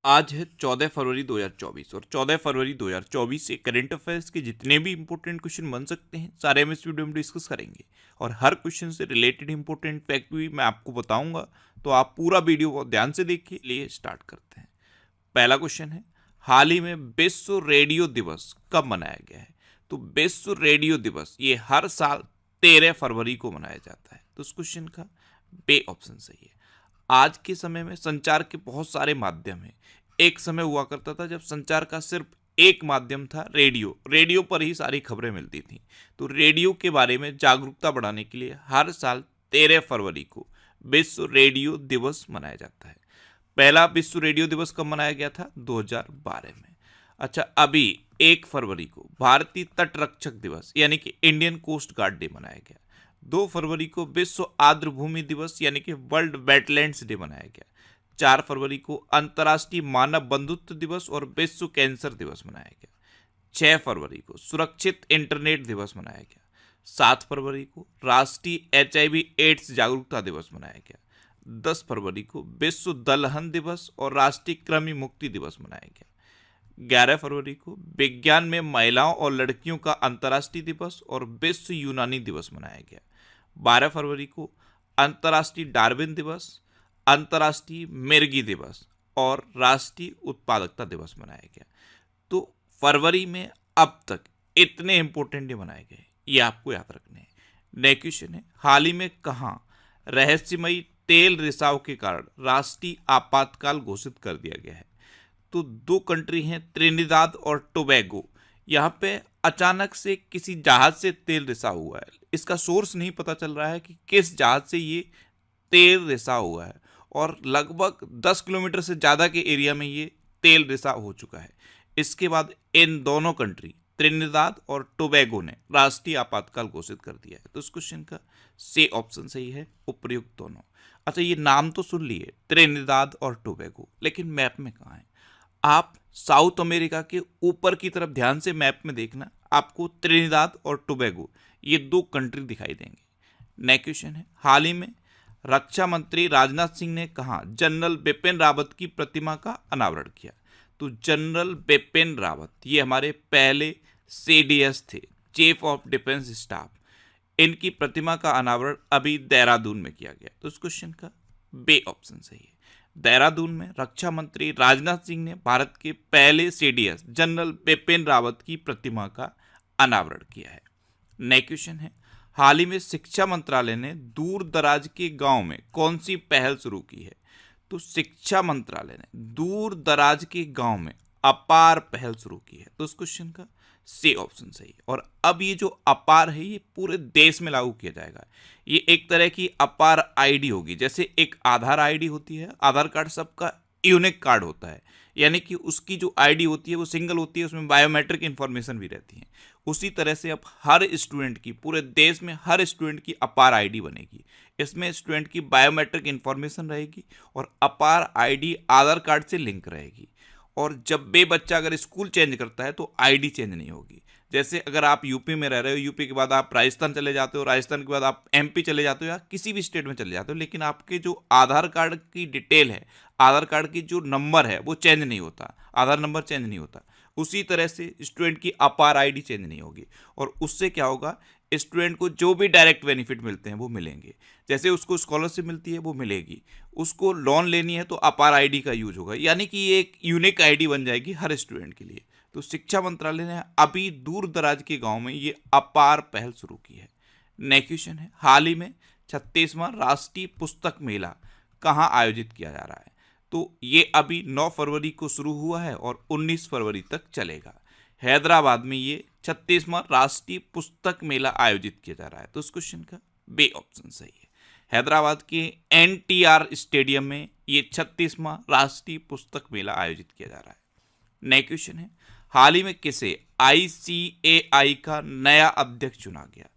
आज है 14 फरवरी 2024 और 14 फरवरी 2024 से करंट अफेयर्स के जितने भी इंपॉर्टेंट क्वेश्चन बन सकते हैं सारे हम इस वीडियो में डिस्कस करेंगे और हर क्वेश्चन से रिलेटेड इंपॉर्टेंट फैक्ट भी मैं आपको बताऊंगा। तो आप पूरा वीडियो को ध्यान से देखिए। लिए स्टार्ट करते हैं। पहला क्वेश्चन है, हाल ही में विश्व रेडियो दिवस कब मनाया गया है? तो विश्व रेडियो दिवस ये हर साल 13 फरवरी को मनाया जाता है। तो उस क्वेश्चन का बे ऑप्शन सही है। आज के समय में संचार के बहुत सारे माध्यम हैं। एक समय हुआ करता था जब संचार का सिर्फ एक माध्यम था, रेडियो। रेडियो पर ही सारी खबरें मिलती थी। तो रेडियो के बारे में जागरूकता बढ़ाने के लिए हर साल 13 फरवरी को विश्व रेडियो दिवस मनाया जाता है। पहला विश्व रेडियो दिवस कब मनाया गया था? 2012 में। अच्छा, अभी 1 फरवरी को भारतीय तट रक्षक दिवस यानी कि इंडियन कोस्ट गार्ड डे मनाया गया। 2 फरवरी को विश्व आर्द्रभूमि दिवस यानी कि वर्ल्ड वेटलैंड्स डे मनाया गया। 4 फरवरी को अंतर्राष्ट्रीय मानव बंधुत्व दिवस और विश्व कैंसर दिवस मनाया गया। 6 फरवरी को सुरक्षित इंटरनेट दिवस मनाया गया। 7 फरवरी को राष्ट्रीय HIV एड्स जागरूकता दिवस मनाया गया। 10 फरवरी को विश्व दलहन दिवस और राष्ट्रीय कृमि मुक्ति दिवस मनाया गया। 11 फरवरी को विज्ञान में महिलाओं और लड़कियों का अंतर्राष्ट्रीय दिवस और विश्व यूनानी दिवस मनाया गया। 12 फरवरी को अंतर्राष्ट्रीय डार्विन दिवस, अंतर्राष्ट्रीय मिर्गी दिवस और राष्ट्रीय उत्पादकता दिवस मनाया गया। तो फरवरी में अब तक इतने इंपॉर्टेंट डे मनाए गए, ये आपको याद रखने हैं। नेक्स्ट क्वेश्चन है, हाल ही में कहाँ रहस्यमयी तेल रिसाव के कारण राष्ट्रीय आपातकाल घोषित कर दिया गया है? तो 2 कंट्री हैं, त्रिनिदाद और टोबैगो। यहाँ पे अचानक से किसी जहाज से तेल रिसाव हुआ है। इसका सोर्स नहीं पता चल रहा है कि किस जहाज से ये तेल रिसाव हुआ है और लगभग 10 किलोमीटर से ज़्यादा के एरिया में ये तेल रिसाव हो चुका है। इसके बाद इन दोनों कंट्री त्रिनिदाद और टोबैगो ने राष्ट्रीय आपातकाल घोषित कर दिया है। तो इस क्वेश्चन का सी ऑप्शन सही है, उपर्युक्त दोनों। अच्छा, ये नाम तो सुन लिए त्रिनिदाद और टोबैगो, लेकिन मैप में कहाँ है? आप साउथ अमेरिका के ऊपर की तरफ ध्यान से मैप में देखना, आपको त्रिनिदाद और टोबैगो ये 2 कंट्री दिखाई देंगे। नेक्स्ट क्वेश्चन है, हाल ही में रक्षा मंत्री राजनाथ सिंह ने कहा जनरल बिपिन रावत की प्रतिमा का अनावरण किया? तो जनरल बिपिन रावत ये हमारे पहले CDS थे, चीफ ऑफ डिफेंस स्टाफ। इनकी प्रतिमा का अनावरण अभी देहरादून में किया गया। तो इस क्वेश्चन का बे ऑप्शन सही है। देहरादून में रक्षा मंत्री राजनाथ सिंह ने भारत के पहले CDS जनरल बिपिन रावत की प्रतिमा का अनावरण किया है। नेक्स्ट क्वेश्चन है, हाल ही में शिक्षा मंत्रालय ने दूर दराज के गांव में कौन सी पहल शुरू की है? तो शिक्षा मंत्रालय ने दूर दराज के गांव में अपार पहल शुरू की है। तो इस क्वेश्चन का सी ऑप्शन सही है। और अब ये जो अपार है ये पूरे देश में लागू किया जाएगा। ये एक तरह की अपार ID होगी, जैसे एक आधार ID होती है। आधार कार्ड सबका यूनिक कार्ड होता है, यानी कि उसकी जो ID होती है वो सिंगल होती है, उसमें बायोमेट्रिक इंफॉर्मेशन भी रहती है। उसी तरह से अब हर स्टूडेंट की, पूरे देश में हर स्टूडेंट की अपार ID बनेगी। इसमें स्टूडेंट की बायोमेट्रिक इंफॉर्मेशन रहेगी और अपार ID आधार कार्ड से लिंक रहेगी। और जब भी बच्चा अगर स्कूल चेंज करता है तो ID चेंज नहीं होगी। जैसे अगर आप यूपी में रह रहे हो, यूपी के बाद आप राजस्थान चले जाते हो, राजस्थान के बाद आप MP चले जाते हो या किसी भी स्टेट में चले जाते हो, लेकिन आपके जो आधार कार्ड की डिटेल है, आधार कार्ड की जो नंबर है वो चेंज नहीं होता, आधार नंबर चेंज नहीं होता। उसी तरह से स्टूडेंट की अपार ID चेंज नहीं होगी और उससे क्या होगा, स्टूडेंट को जो भी डायरेक्ट बेनिफिट मिलते हैं वो मिलेंगे। जैसे उसको स्कॉलरशिप मिलती है वो मिलेगी, उसको लोन लेनी है तो अपार ID का यूज होगा, यानी कि ये एक यूनिक ID बन जाएगी हर स्टूडेंट के लिए। तो शिक्षा मंत्रालय ने अभी दूर दराज के गांव में ये अपार पहल शुरू की है। नेक्स्ट क्वेश्चन है, हाल ही में 36वां राष्ट्रीय पुस्तक मेला कहाँ आयोजित किया जा रहा है? तो ये अभी 9 फरवरी को शुरू हुआ है और 19 फरवरी तक चलेगा। हैदराबाद में ये 36वां राष्ट्रीय पुस्तक मेला आयोजित किया जा रहा है। तो इस क्वेश्चन का बे ऑप्शन सही है। हैदराबाद के NTR स्टेडियम में ये 36वां राष्ट्रीय पुस्तक मेला आयोजित किया जा रहा है। नेक्स्ट क्वेश्चन है, हाल ही में किसे ICAI का नया अध्यक्ष चुना गया?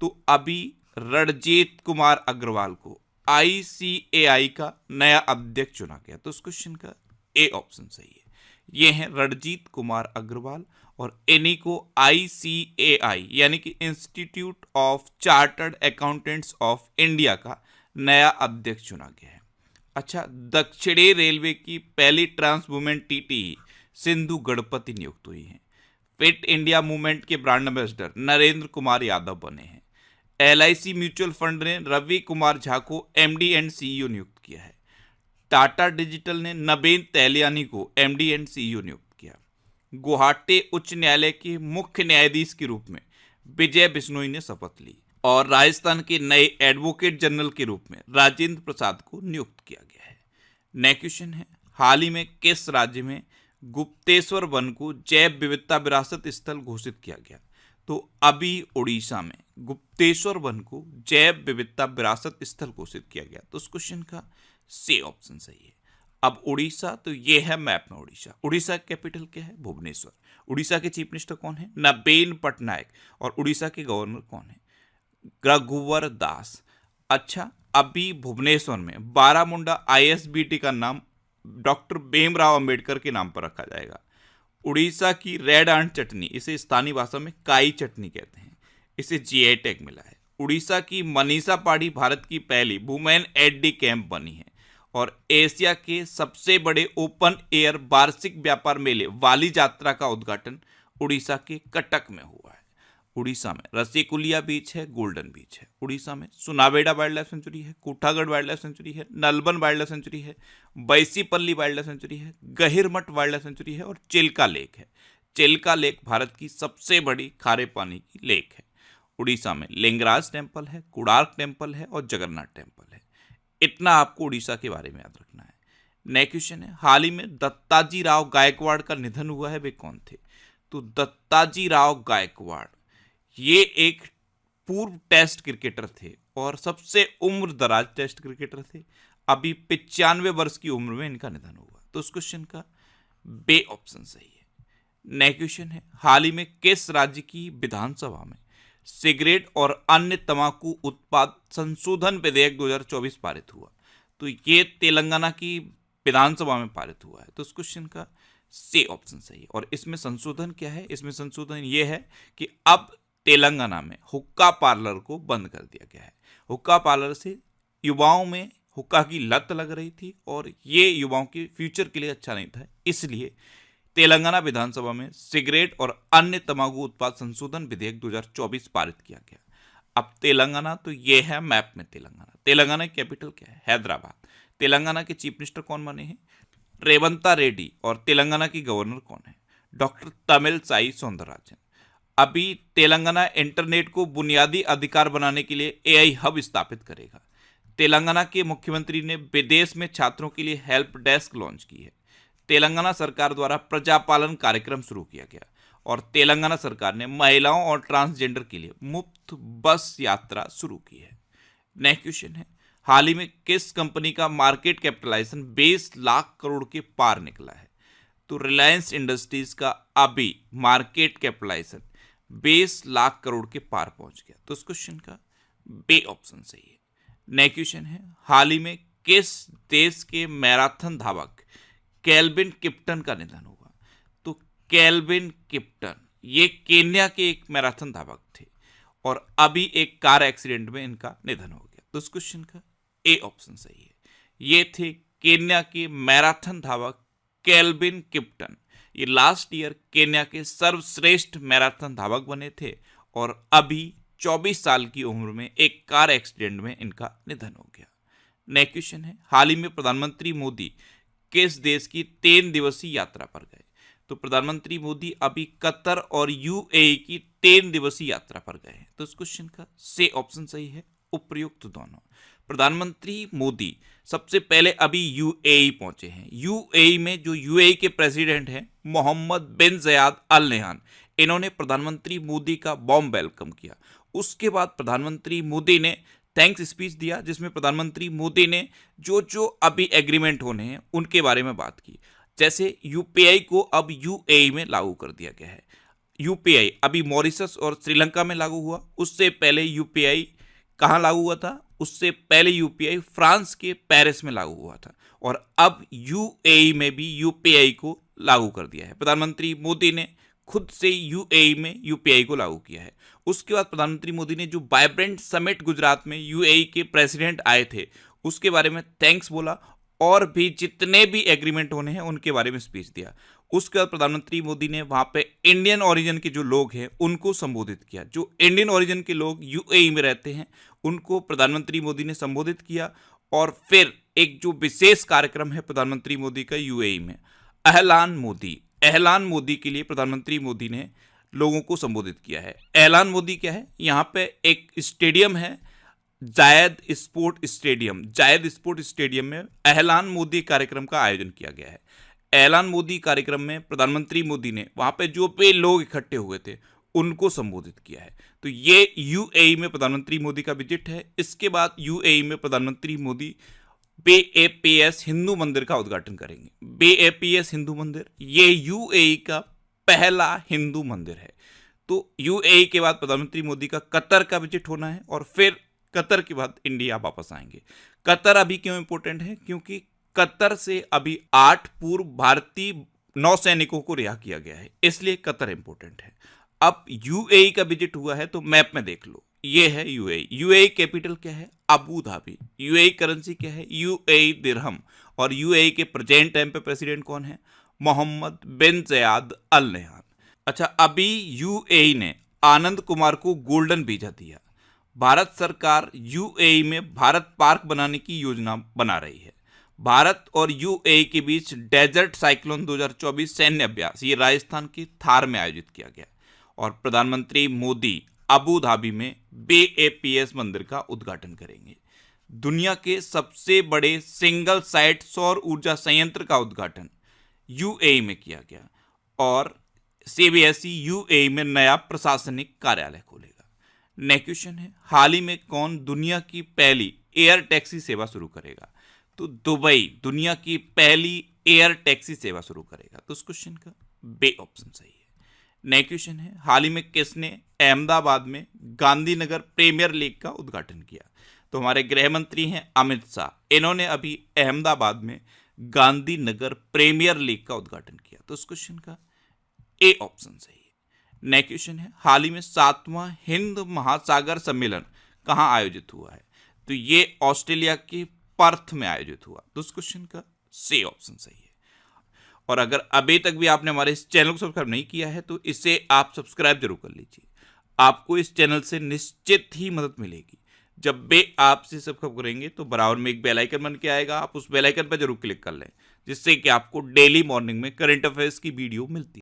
तो अभी रणजीत कुमार अग्रवाल को ICAI का नया अध्यक्ष चुना गया। तो इस क्वेश्चन का ए ऑप्शन सही है। ये हैं रणजीत कुमार अग्रवाल और इन्हीं को ICAI यानी कि institute of chartered accountants of India का नया अध्यक्ष चुना गया है। अच्छा, दक्षिणी रेलवे की पहली trans women TT Sindhu Ganapati नियुक्त हुई हैं। फिट इंडिया मूवमेंट के ब्रांड एम्बेसडर नरेंद्र कुमार यादव बने हैं। एलआईसी म्यूचुअल फंड ने रवि कुमार झा को एमडी एंड सीईओ नियुक्त किया है। टाटा डिजिटल ने नबेन तहलियानी को एमडी एंड सीईओ नियुक्त किया। गुवाहाटी उच्च न्यायालय के मुख्य न्यायाधीश के रूप में विजय बिश्नोई ने शपथ ली और राजस्थान के नए एडवोकेट जनरल के रूप में राजेंद्र प्रसाद को नियुक्त किया गया है। नेक्स्ट क्वेश्चन है, हाल ही में किस राज्य में गुप्तेश्वर वन को जैव विविधता विरासत स्थल घोषित किया गया? तो अभी उड़ीसा में गुप्तेश्वर वन को जैव विविधता विरासत स्थल घोषित किया गया। तो उस क्वेश्चन का सी ऑप्शन सही है। अब उड़ीसा, तो ये है मैप में उड़ीसा। उड़ीसा का कैपिटल क्या है? भुवनेश्वर। उड़ीसा के चीफ मिनिस्टर कौन है? नबीन पटनायक। और उड़ीसा के गवर्नर कौन है? रघुवर दास। अच्छा, अभी भुवनेश्वर में बारामुंडा आईएसबीटी का नाम डॉक्टर भीमराव अंबेडकर के नाम पर रखा जाएगा। उड़ीसा की रेड आंट चटनी, इसे स्थानीय भाषा में काई चटनी कहते हैं, इसे जीआई टैग मिला है। उड़ीसा की मनीषा पाड़ी भारत की पहली वुमेन एड कैंप बनी है। और एशिया के सबसे बड़े ओपन एयर वार्षिक व्यापार मेले वाली यात्रा का उद्घाटन उड़ीसा के कटक में हुआ है। उड़ीसा में रसिकुलिया बीच है, गोल्डन बीच है। उड़ीसा में सुनावेडा वाइल्ड लाइफ सेंचुरी है, कुठागढ़ वाइल्ड लाइफ सेंचुरी है, नलबन वाइल्ड लाइफ सेंचुरी है, बैसीपल्ली वाइल्ड लाइफ सेंचुरी है, गहिरमठ वाइल्ड लाइफ सेंचुरी है और चिल्का लेक है। चिल्का लेक भारत की सबसे बड़ी खारे पानी की लेक है। उड़ीसा में लिंगराज टेम्पल है, कोणार्क टेम्पल है और जगन्नाथ टेम्पल है। इतना आपको उड़ीसा के बारे में याद रखना है। नेक्स्ट क्वेश्चन है, हाल ही में दत्ताजी राव गायकवाड़ का निधन हुआ है, वे कौन थे? तो दत्ताजी राव गायकवाड़ ये एक पूर्व टेस्ट क्रिकेटर थे और सबसे उम्र दराज टेस्ट क्रिकेटर थे। अभी 95 वर्ष की उम्र में इनका निधन हुआ। तो उस क्वेश्चन का बे ऑप्शन सही है। नेक्स्ट क्वेश्चन है, हाल ही में किस राज्य की विधानसभा में सिगरेट और अन्य तंबाकू उत्पाद संशोधन विधेयक 2024 पारित हुआ? तो ये तेलंगाना की विधानसभा में पारित हुआ है। तो उस क्वेश्चन का सी ऑप्शन सही है। और इसमें संशोधन क्या है? इसमें संशोधन ये है कि अब तेलंगाना में हुक्का पार्लर को बंद कर दिया गया है। हुक्का पार्लर से युवाओं में हुक्का की लत लग रही थी और ये युवाओं के फ्यूचर के लिए अच्छा नहीं था, इसलिए तेलंगाना विधानसभा में सिगरेट और अन्य तंबाकू उत्पाद संशोधन विधेयक 2024 पारित किया गया। अब तेलंगाना, तो ये है मैप में तेलंगाना। तेलंगाना की कैपिटल क्या है? हैदराबाद। तेलंगाना के चीफ मिनिस्टर कौन बने हैं? रेवंता रेड्डी। और तेलंगाना की गवर्नर कौन है? डॉक्टर तमिलसाई सौंदरराजन। अभी तेलंगाना इंटरनेट को बुनियादी अधिकार बनाने के लिए एआई हब स्थापित करेगा। तेलंगाना के मुख्यमंत्री ने विदेश में छात्रों के लिए हेल्प डेस्क लॉन्च की है। तेलंगाना सरकार द्वारा प्रजापालन कार्यक्रम शुरू किया गया और तेलंगाना सरकार ने महिलाओं और ट्रांसजेंडर के लिए मुफ्त बस यात्रा शुरू की है। नेक्स्ट क्वेश्चन है, हाल ही में किस कंपनी का मार्केट कैपिटलाइजेशन 20 लाख करोड़ के पार निकला है? तो रिलायंस इंडस्ट्रीज का अभी मार्केट कैपिटलाइजेशन 20 लाख करोड़ के पार पहुंच गया। तो इस क्वेश्चन का बे ऑप्शन सही है। नेक्स्ट क्वेश्चन है, हाल ही में किस देश के मैराथन धावक केल्विन किप्टन का निधन हुआ? तो केल्विन किप्टन ये केन्या के एक मैराथन धावक थे और अभी एक कार एक्सीडेंट में इनका निधन हो गया। तो इस क्वेश्चन का ए ऑप्शन सही है। ये थे केन्या के मैराथन धावक केल्विन किप्टन। ये लास्ट ईयर केन्या के सर्वश्रेष्ठ मैराथन धावक बने थे और अभी 24 साल की उम्र में एक कार एक्सीडेंट में इनका निधन हो गया। नेक्स्ट क्वेश्चन है, हाल ही में प्रधानमंत्री मोदी किस देश की 3 दिवसीय यात्रा पर गए? तो प्रधानमंत्री मोदी अभी कतर और यूएई की 3 दिवसीय यात्रा पर गए हैं। तो इस क्वेश्चन का से ऑप्शन सही है, उपयुक्त दोनों। प्रधानमंत्री मोदी सबसे पहले अभी यूएई पहुंचे हैं। यूएई में जो यूएई के प्रेसिडेंट हैं मोहम्मद बिन ज़ायद अल नह्यान, इन्होंने प्रधानमंत्री मोदी का वार्म वेलकम किया। उसके बाद प्रधानमंत्री मोदी ने थैंक्स स्पीच दिया जिसमें प्रधानमंत्री मोदी ने जो जो अभी एग्रीमेंट होने हैं उनके बारे में बात की। जैसे यूपीआई को अब यूएई में लागू कर दिया गया है। यूपीआई अभी मॉरिशस और श्रीलंका में लागू हुआ, उससे पहले यूपीआई कहाँ लागू हुआ था? उससे पहले यूपीआई फ्रांस के पेरिस में लागू हुआ था और अब यूएई में भी यूपीआई को लागू कर दिया है। प्रधानमंत्री मोदी ने खुद से यूएई में यूपीआई को लागू किया है। उसके बाद प्रधानमंत्री मोदी ने जो वाइब्रेंट समिट गुजरात में यूएई के प्रेसिडेंट आए थे उसके बारे में थैंक्स बोला और भी जितने भी एग्रीमेंट होने हैं उनके बारे में स्पीच दिया। उसके बाद प्रधानमंत्री मोदी ने वहाँ पे इंडियन ओरिजिन के जो लोग हैं उनको संबोधित किया। जो इंडियन ओरिजिन के लोग यूएई में रहते हैं उनको प्रधानमंत्री मोदी ने संबोधित किया। और फिर एक जो विशेष कार्यक्रम है प्रधानमंत्री मोदी का यूएई में, एहलान मोदी के लिए प्रधानमंत्री मोदी ने लोगों को संबोधित किया है। एहलान मोदी क्या है, यहाँ पे एक स्टेडियम है जायद स्पोर्ट स्टेडियम में एहलान मोदी कार्यक्रम का आयोजन किया गया है। एहलान मोदी कार्यक्रम में प्रधानमंत्री मोदी ने वहां पे जो भी लोग इकट्ठे हुए थे उनको संबोधित किया है। तो ये यूएई में प्रधानमंत्री मोदी का विजिट है। इसके बाद यूएई में प्रधानमंत्री मोदी BAPS हिंदू मंदिर का उद्घाटन करेंगे। BAPS हिंदू मंदिर ये यूएई का पहला हिंदू मंदिर है। तो यूएई के बाद प्रधानमंत्री मोदी का कतर का विजिट होना है और फिर कतर के बाद इंडिया वापस आएंगे। कतर अभी क्यों इंपॉर्टेंट है, क्योंकि कतर से अभी 8 पूर्व भारतीय नौसैनिकों को रिहा किया गया है, इसलिए कतर इंपॉर्टेंट है। अब यूएई का विजिट हुआ है तो मैप में देख लो, ये है यूएई। यूएई कैपिटल क्या है, अबू धाबी। यूएई करेंसी क्या है, यूएई दिरहम। और यूएई के प्रेजेंट टाइम पे प्रेसिडेंट कौन है, मोहम्मद बिन ज़ायद अल नह्यान। अच्छा, अभी यूएई ने आनंद कुमार को गोल्डन वीजा दिया। भारत सरकार यूएई में भारत पार्क बनाने की योजना बना रही है। भारत और यूएई के बीच डेजर्ट साइक्लोन 2024 सैन्य अभ्यास ये राजस्थान के थार में आयोजित किया गया। और प्रधानमंत्री मोदी अबू धाबी में BAPS मंदिर का उद्घाटन करेंगे। दुनिया के सबसे बड़े सिंगल साइट सौर ऊर्जा संयंत्र का उद्घाटन यूएई में किया गया। और CBSE यूएई में नया प्रशासनिक कार्यालय खोलेगा। नेक्स्ट क्वेश्चन है, हाल ही में कौन दुनिया की पहली एयर टैक्सी सेवा शुरू करेगा? तो दुबई दुनिया की पहली एयर टैक्सी सेवा शुरू करेगा। तो उस क्वेश्चन का बे ऑप्शन सही है। नेक्स्ट क्वेश्चन है, हाल ही में किसने अहमदाबाद में गांधीनगर प्रीमियर लीग का उद्घाटन किया? तो हमारे गृह मंत्री हैं अमित शाह, इन्होंने अभी अहमदाबाद में गांधीनगर प्रीमियर लीग का उद्घाटन किया। तो उस क्वेश्चन का ए ऑप्शन सही है। नेक्स्ट क्वेश्चन है, हाल ही में 7वां हिंद महासागर सम्मेलन कहाँ आयोजित हुआ है? तो ये ऑस्ट्रेलिया के पर्थ में आयोजित हुआ। तो उस क्वेश्चन का सी ऑप्शन सही है। और अगर अभी तक भी आपने हमारे इस चैनल को सब्सक्राइब नहीं किया है तो इसे आप सब्सक्राइब जरूर कर लीजिए। आपको इस चैनल से निश्चित ही मदद मिलेगी। जब भी आप इसे सब्सक्राइब करेंगे तो बराबर में एक बेल आइकन बन के आएगा, आप उस बेल आइकन पर जरूर क्लिक कर लें, जिससे कि आपको डेली मॉर्निंग में करंट अफेयर्स की वीडियो मिलती है।